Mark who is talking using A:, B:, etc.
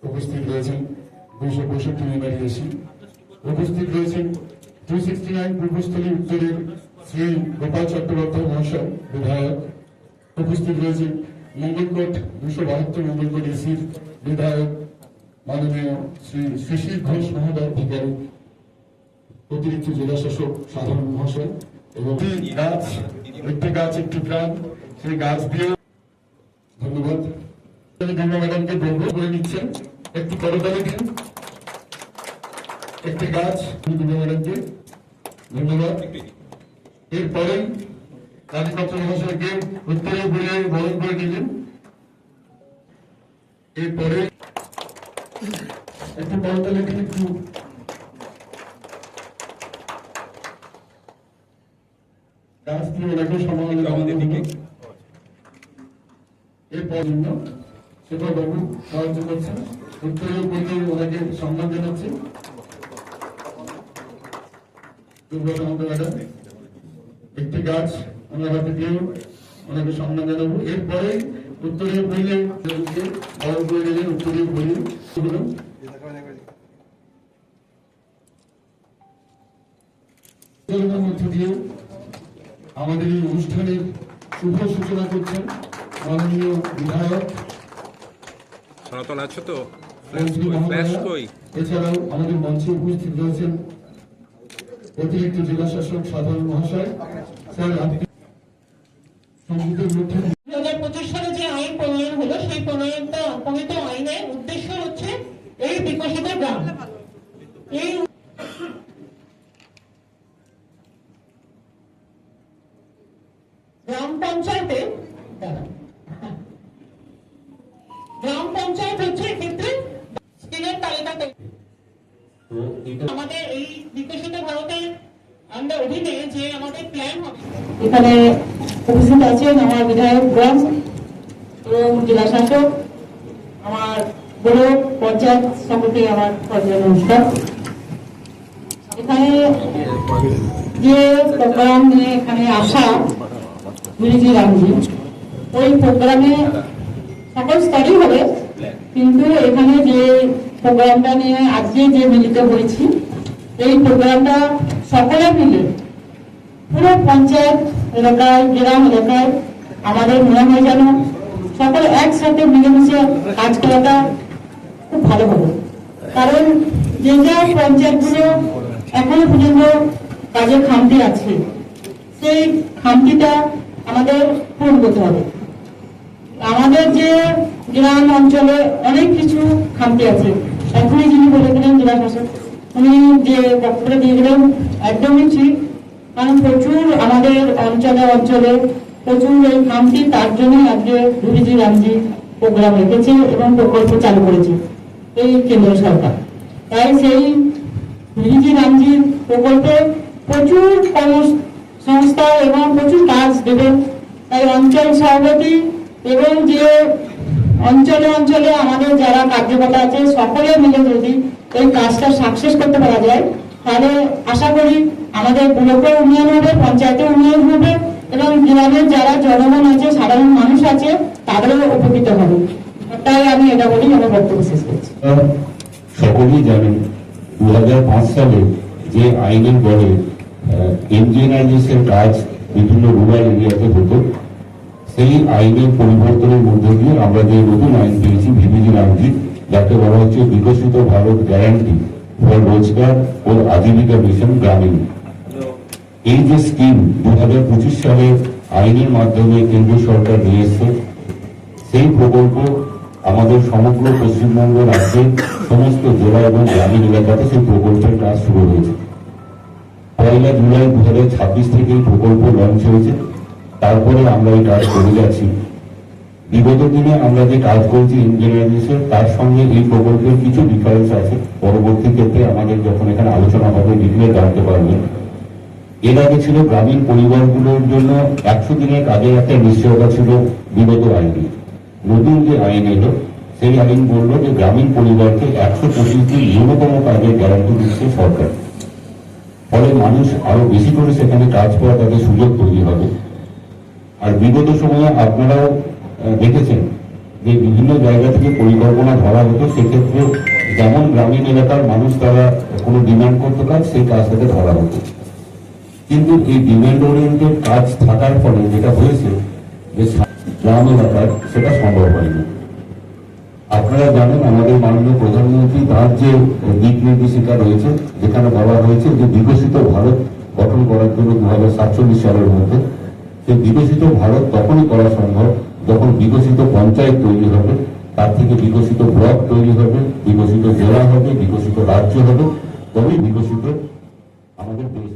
A: উপস্থিত রয়েছেন 265 মেম্বারই এসি উপস্থিত রয়েছেন 269 পূর্বস্থলী উত্তরের শ্রী গোপাল চট্টোপাধ্যায় মহাশয় বিধায়ক। উপস্থিত রয়েছেন মঙ্গলকোট 272 মঙ্গলকোট এসির বিধায়ক মাননীয় শ্রী শিশির ঘোষ মহোদয় ভিকারী, অতিরিক্ত জেলা শাসক সাধারণ মহাশয় এবং একটি গাছ একটি প্রাণ, সেই গাছ দিয়ে ধন্যবাদ। ম্যাডামকে বন্ধ করে নিচ্ছেন, একটু করতালি দিন। একটি গাছ ম্যাডামকে ধন্যবাদ। এরপরে রাজপত্র মহাশয়কে উত্তরে বলে বরণ করে নিলেন। এরপরে একটু করতালি দিন, একটু গাছ দিয়ে ওনাকে সম্মান আমাদের দিকে। এরপর সেটা বাবু সাহায্য করছেন, উত্তরেও বলতে ওনাকে সম্মান জানাচ্ছেন। ম্যাডাম একটি গাছ আমরা হাতে দিয়ে ওনাকে সম্মান জানাবো। এরপরে উত্তরে বললে বরণ করে নিলেন, উত্তরে বলি মধ্য দিয়ে আমাদের এই অনুষ্ঠানের শুভ সূচনা করছেন মাননীয় বিধায়ক।
B: সনাতন আছো তো?
A: এছাড়াও আমাদের মঞ্চে উপস্থিত রয়েছেন অতিরিক্ত জেলা শাসক সাধারণ মহাশয়। স্যার, আপনি সঙ্গীতের মধ্যে
C: 2025 সালে যে আইন প্রণয়ন হলো, সেই প্রণীত আইনের উদ্দেশ্য হচ্ছে এই বিকশিত গ্রাম। এই গ্রাম পঞ্চায়েত হচ্ছে এক্ষেত্রে স্কিলের তালিকাতে আমাদের এই বিকশিত ভারতের অধীনে যে আমাদের প্ল্যান হবে। এখানে উপস্থিত আছেন আমার বিধায়ক গ্রাম এবং জেলা শাসক, আমার বড় পঞ্চায়েত সমিতি, আমার পঞ্চায়েত অনুষ্ঠান। এখানে যে প্রোগ্রাম নিয়ে এখানে আসা গুরুজি রামজি, ওই প্রোগ্রামে সকল স্তরই হবে, কিন্তু এখানে যে প্রোগ্রামটা নিয়ে আজকে যে মিলিত হয়েছি, এই প্রোগ্রামটা সকলে মিলে পুরো পঞ্চায়েত এলাকায়, গ্রাম এলাকায় আমাদের মনে হয় যেন সকলে একসাথে মিলেমিশে কাজ করাটা খুব ভালো হবে। কারণ যে যা পঞ্চায়েতগুলো এখনো পর্যন্ত কাজের খামতি আছে, সেই খামতিটা আমাদের পূরণ করতে হবে। আমাদের যে গ্রাম অঞ্চলে অনেক কিছু খামতি আছে, এখনই যিনি বলে গেলেন জেলা শাসক, উনি যে বক্তব্য দিয়ে গেলেন একদমই ঠিক। কারণ প্রচুর আমাদের অঞ্চলে প্রচুর এই খামতি, তার জন্যই আজকে গুরুজি রামজি প্রোগ্রাম রেখেছে এবং প্রকল্প চালু করেছে এই কেন্দ্র সরকার। তাই সেই গুরুজি রামজি প্রকল্পে প্রচুর কর্মসংস্থা এবং প্রচুর কাজ দেবেন। তাই অঞ্চল সভাপতি এবং যে অঞ্চলে আমাদের যারা কার্যকর্তা আছে, সকলে মিলে যদি এই কাজটা সাকসেস করতে পারা যায়, তাহলে আশা করি আমাদের ব্লকের উন্নয়ন হবে, পঞ্চায়েতের উন্নয়ন হবে এবং গ্রামের যারা জনগণ আছে, সাধারণ মানুষ আছে, তাদেরও উপকৃত হবে। তাই আমি এটা বলি আমার বক্তব্য শেষ করছি।
D: সকলেই জানেন 2005 সালে যে আইনের বলে ইঞ্জিনিয়ারিং কাজ বিভিন্ন রুরাল এরিয়াতে হতো, সেই আইনের পরিবর্তনের মধ্যে দিয়ে আমরা যে নতুন আইন পেয়েছি ভিবিজি রামজি, যাকে বলা হচ্ছে বিকশিত ভারত গ্যারান্টি ফর রোজগার ও আজীবিকা মিশন গ্রামীণ। এই যে স্কিম 2025 সালে আইনের মাধ্যমে কেন্দ্র সরকার নিয়ে এসছে, সেই প্রকল্প আমাদের সমগ্র পশ্চিমবঙ্গ রাজ্যের সমস্ত জেলা এবং গ্রামীণ এলাকাতে সেই প্রকল্পের কাজ শুরু হয়েছে। 1 জুলাই 2026 থেকে এই প্রকল্প লঞ্চ হয়েছে। তারপরে আমরা এই কাজ করে যাচ্ছি। বিগত দিনে আমরা যে কাজ করছি ইঞ্জিনিয়ারিং, তার সঙ্গে এই প্রকল্পের কিছু ডিফারেন্স আছে। পরবর্তী ক্ষেত্রে আমাদের যখন এখানে আলোচনা হবে ডিটেলে জানতে পারবেন। এর আগে ছিল গ্রামীণ পরিবারগুলোর জন্য 100 দিনের কাজের একটা নিশ্চয়তা ছিল বিগত আইনে। নতুন যে আইন এলো, সেই আইন বলল যে গ্রামীণ পরিবারকে 125 দিন ন্যূনতম কাজের গ্যারান্টি দিচ্ছে সরকার। ফলে মানুষ আরো বেশি করে সেখানে কাজ করা তাদের সুযোগ তৈরি হবে। আর বিগত সময়ে আপনারাও দেখেছেন যে বিভিন্ন জায়গা থেকে পরিকল্পনা ধরা হতো, সেক্ষেত্রে যেমন গ্রামীণ এলাকার মানুষ তারা কোনো ডিমান্ড করতে কাজ, সেই কাজ থেকে ধরা হতো। কিন্তু এই ডিমান্ড ওরিয়েন্টেড কাজ থাকার ফলে যেটা হয়েছে যে গ্রাম এলাকায় সেটা সম্ভব হয়নি। আপনারা জানেন আমাদের মাননীয় প্রধানমন্ত্রী তার যে দিক নির্দেশিকা রয়েছে, যেখানে বলা হয়েছে যে বিকশিত ভারত গঠন করার জন্য 2047 সালের মধ্যে, সেই বিকশিত ভারত তখনই করা সম্ভব যখন বিকশিত পঞ্চায়েত তৈরি হবে, তার থেকে বিকশিত ব্লক তৈরি হবে, বিকশিত জেলা হবে, বিকশিত রাজ্য হবে, তবেই বিকশিত আমাদের দেশ।